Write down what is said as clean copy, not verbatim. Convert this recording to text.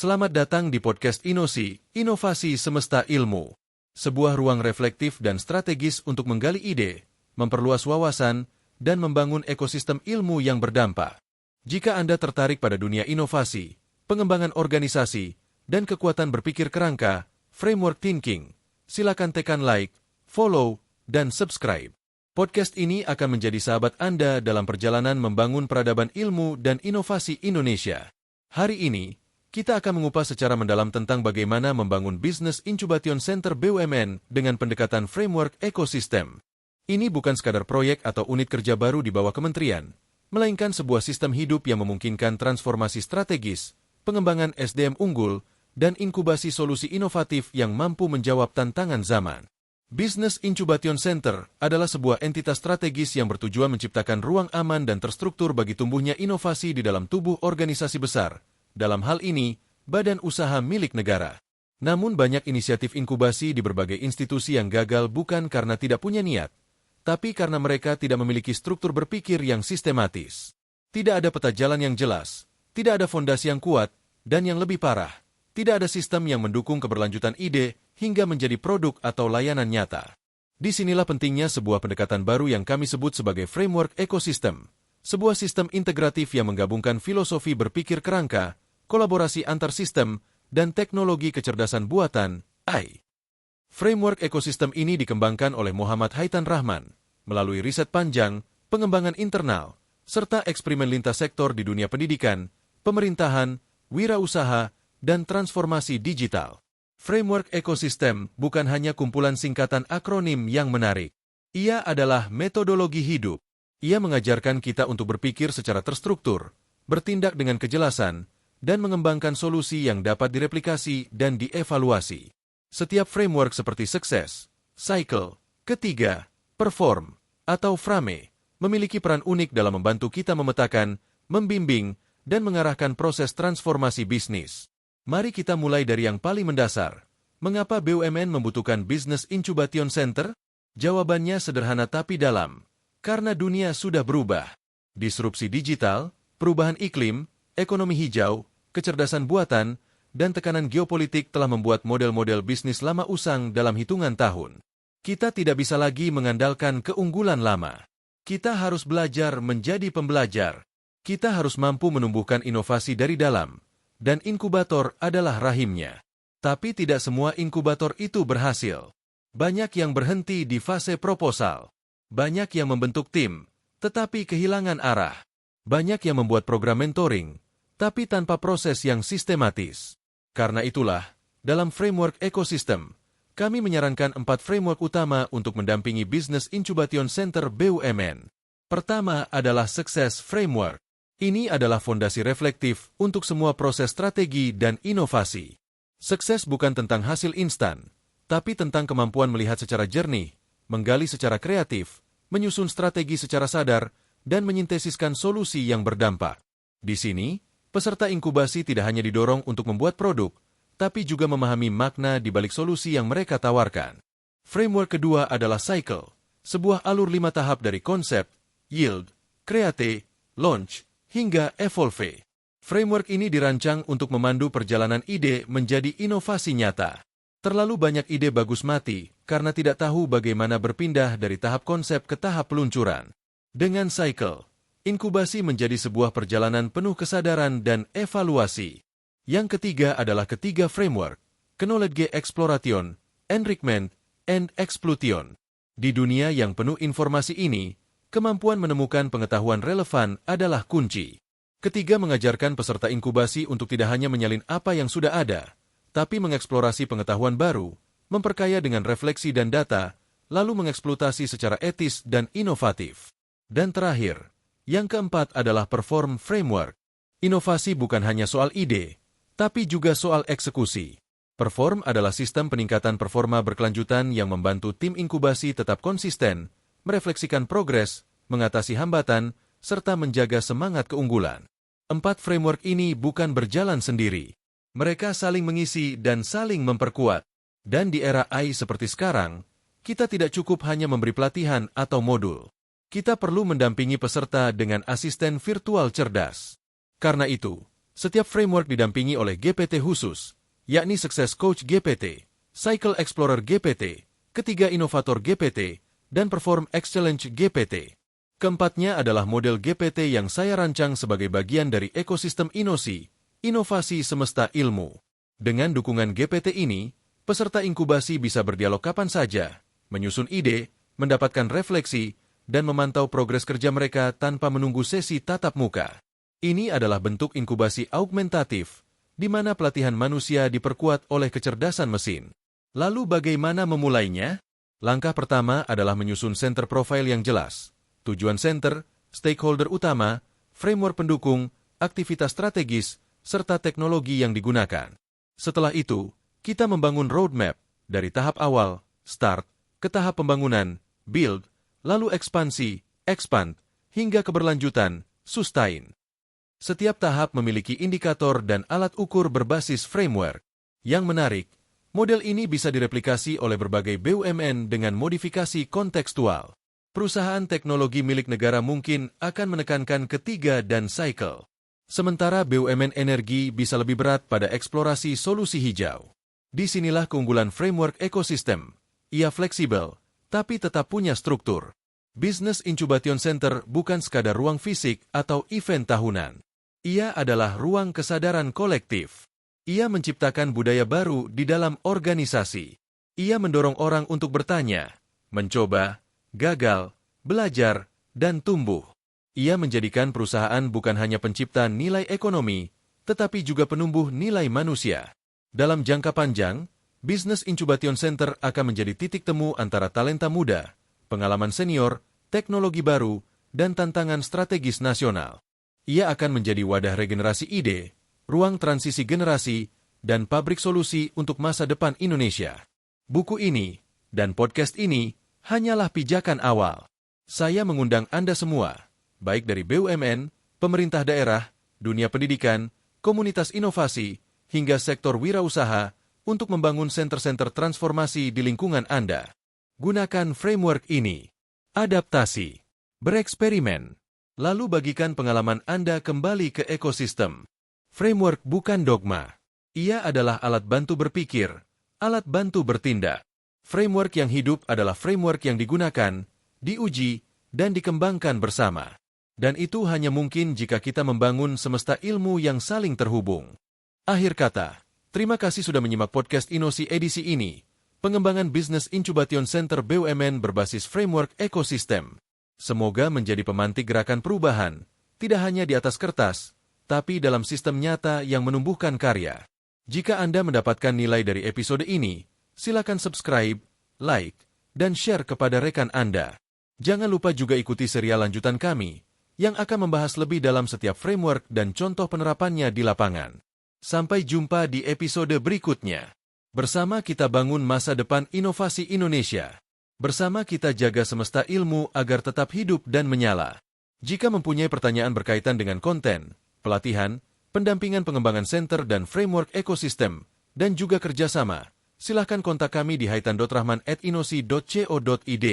Selamat datang di podcast Inosi, Inovasi Semesta Ilmu. Sebuah ruang reflektif dan strategis untuk menggali ide, memperluas wawasan, dan membangun ekosistem ilmu yang berdampak. Jika Anda tertarik pada dunia inovasi, pengembangan organisasi, dan kekuatan berpikir kerangka, framework thinking, silakan tekan like, follow, dan subscribe. Podcast ini akan menjadi sahabat Anda dalam perjalanan membangun peradaban ilmu dan inovasi Indonesia. Hari ini, kita akan mengupas secara mendalam tentang bagaimana membangun Business Incubation Center BUMN dengan pendekatan framework ekosistem. Ini bukan sekadar proyek atau unit kerja baru di bawah kementerian, melainkan sebuah sistem hidup yang memungkinkan transformasi strategis, pengembangan SDM unggul, dan inkubasi solusi inovatif yang mampu menjawab tantangan zaman. Business Incubation Center adalah sebuah entitas strategis yang bertujuan menciptakan ruang aman dan terstruktur bagi tumbuhnya inovasi di dalam tubuh organisasi besar. Dalam hal ini, badan usaha milik negara. Namun banyak inisiatif inkubasi di berbagai institusi yang gagal bukan karena tidak punya niat, tapi karena mereka tidak memiliki struktur berpikir yang sistematis. Tidak ada peta jalan yang jelas, tidak ada fondasi yang kuat, dan yang lebih parah, tidak ada sistem yang mendukung keberlanjutan ide hingga menjadi produk atau layanan nyata. Disinilah pentingnya sebuah pendekatan baru yang kami sebut sebagai framework ekosistem, sebuah sistem integratif yang menggabungkan filosofi berpikir kerangka, kolaborasi antar sistem, dan teknologi kecerdasan buatan, AI. Framework ekosistem ini dikembangkan oleh Muhammad Haitan Rahman, melalui riset panjang, pengembangan internal, serta eksperimen lintas sektor di dunia pendidikan, pemerintahan, wirausaha, dan transformasi digital. Framework ekosistem bukan hanya kumpulan singkatan akronim yang menarik. Ia adalah metodologi hidup. Ia mengajarkan kita untuk berpikir secara terstruktur, bertindak dengan kejelasan, dan mengembangkan solusi yang dapat direplikasi dan dievaluasi. Setiap framework seperti sukses, cycle, ketiga, perform, atau frame, memiliki peran unik dalam membantu kita memetakan, membimbing, dan mengarahkan proses transformasi bisnis. Mari kita mulai dari yang paling mendasar. Mengapa BUMN membutuhkan Business Incubation Center? Jawabannya sederhana tapi dalam. Karena dunia sudah berubah. Disrupsi digital, perubahan iklim, ekonomi hijau, kecerdasan buatan, dan tekanan geopolitik telah membuat model-model bisnis lama usang dalam hitungan tahun. Kita tidak bisa lagi mengandalkan keunggulan lama. Kita harus belajar menjadi pembelajar. Kita harus mampu menumbuhkan inovasi dari dalam, dan inkubator adalah rahimnya. Tapi tidak semua inkubator itu berhasil. Banyak yang berhenti di fase proposal. Banyak yang membentuk tim, tetapi kehilangan arah. Banyak yang membuat program mentoring, tapi tanpa proses yang sistematis. Karena itulah, dalam framework ekosistem, kami menyarankan 4 framework utama untuk mendampingi Business Incubation Center BUMN. Pertama adalah Success Framework. Ini adalah fondasi reflektif untuk semua proses strategi dan inovasi. Sukses bukan tentang hasil instan, tapi tentang kemampuan melihat secara jernih, menggali secara kreatif, menyusun strategi secara sadar, dan menyintesiskan solusi yang berdampak. Di sini, peserta inkubasi tidak hanya didorong untuk membuat produk, tapi juga memahami makna di balik solusi yang mereka tawarkan. Framework kedua adalah Cycle, sebuah alur 5 tahap dari konsep, yield, create, launch, hingga evolve. Framework ini dirancang untuk memandu perjalanan ide menjadi inovasi nyata. Terlalu banyak ide bagus mati karena tidak tahu bagaimana berpindah dari tahap konsep ke tahap peluncuran. Dengan Cycle, inkubasi menjadi sebuah perjalanan penuh kesadaran dan evaluasi. Yang ketiga adalah ketiga framework, Knowledge Exploration, Enrichment, and Exploitation. Di dunia yang penuh informasi ini, kemampuan menemukan pengetahuan relevan adalah kunci. Ketiga mengajarkan peserta inkubasi untuk tidak hanya menyalin apa yang sudah ada, tapi mengeksplorasi pengetahuan baru, memperkaya dengan refleksi dan data, lalu mengeksploitasi secara etis dan inovatif. Dan terakhir, yang keempat adalah Perform Framework. Inovasi bukan hanya soal ide, tapi juga soal eksekusi. Perform adalah sistem peningkatan performa berkelanjutan yang membantu tim inkubasi tetap konsisten, merefleksikan progres, mengatasi hambatan, serta menjaga semangat keunggulan. 4 framework ini bukan berjalan sendiri. Mereka saling mengisi dan saling memperkuat. Dan di era AI seperti sekarang, kita tidak cukup hanya memberi pelatihan atau modul. Kita perlu mendampingi peserta dengan asisten virtual cerdas. Karena itu, Setiap framework didampingi oleh GPT khusus, yakni Success Coach GPT, Cycle Explorer GPT, Ketiga Inovator GPT, dan Perform Excellence GPT. Keempatnya adalah model GPT yang saya rancang sebagai bagian dari ekosistem Inosi, inovasi semesta ilmu. Dengan dukungan GPT ini, peserta inkubasi bisa berdialog kapan saja, menyusun ide, mendapatkan refleksi, dan memantau progres kerja mereka tanpa menunggu sesi tatap muka. Ini adalah bentuk inkubasi augmentatif, di mana pelatihan manusia diperkuat oleh kecerdasan mesin. Lalu bagaimana memulainya? Langkah pertama adalah menyusun center profile yang jelas. Tujuan center, stakeholder utama, framework pendukung, aktivitas strategis, serta teknologi yang digunakan. Setelah itu, kita membangun roadmap dari tahap awal, start, ke tahap pembangunan, build, lalu ekspansi, expand, hingga keberlanjutan, sustain. Setiap tahap memiliki indikator dan alat ukur berbasis framework. Yang menarik, model ini bisa direplikasi oleh berbagai BUMN dengan modifikasi kontekstual. Perusahaan teknologi milik negara mungkin akan menekankan ketiga dan cycle. Sementara BUMN energi bisa lebih berat pada eksplorasi solusi hijau. Disinilah keunggulan framework ekosistem. Ia fleksibel, tapi tetap punya struktur. Business Incubation Center bukan sekadar ruang fisik atau event tahunan. Ia adalah ruang kesadaran kolektif. Ia menciptakan budaya baru di dalam organisasi. Ia mendorong orang untuk bertanya, mencoba, gagal, belajar, dan tumbuh. Ia menjadikan perusahaan bukan hanya pencipta nilai ekonomi, tetapi juga penumbuh nilai manusia. Dalam jangka panjang, Business Incubation Center akan menjadi titik temu antara talenta muda, pengalaman senior, teknologi baru, dan tantangan strategis nasional. Ia akan menjadi wadah regenerasi ide, ruang transisi generasi, dan pabrik solusi untuk masa depan Indonesia. Buku ini, dan podcast ini, hanyalah pijakan awal. Saya mengundang Anda semua, baik dari BUMN, pemerintah daerah, dunia pendidikan, komunitas inovasi, hingga sektor wirausaha, untuk membangun center-center transformasi di lingkungan Anda. Gunakan framework ini. Adaptasi. Bereksperimen. Lalu bagikan pengalaman Anda kembali ke ekosistem. Framework bukan dogma. Ia adalah alat bantu berpikir, alat bantu bertindak. Framework yang hidup adalah framework yang digunakan, diuji, dan dikembangkan bersama. Dan itu hanya mungkin jika kita membangun semesta ilmu yang saling terhubung. Akhir kata, terima kasih sudah menyimak podcast Inosi edisi ini, pengembangan Business Incubation Center BUMN berbasis framework ekosistem. Semoga menjadi pemantik gerakan perubahan, tidak hanya di atas kertas, tapi dalam sistem nyata yang menumbuhkan karya. Jika Anda mendapatkan nilai dari episode ini, silakan subscribe, like, dan share kepada rekan Anda. Jangan lupa juga ikuti serial lanjutan kami, yang akan membahas lebih dalam setiap framework dan contoh penerapannya di lapangan. Sampai jumpa di episode berikutnya. Bersama kita bangun masa depan inovasi Indonesia. Bersama kita jaga semesta ilmu agar tetap hidup dan menyala. Jika mempunyai pertanyaan berkaitan dengan konten, pelatihan, pendampingan pengembangan center dan framework ekosistem, dan juga kerjasama, silakan kontak kami di haitan.rahman@inosi.co.id.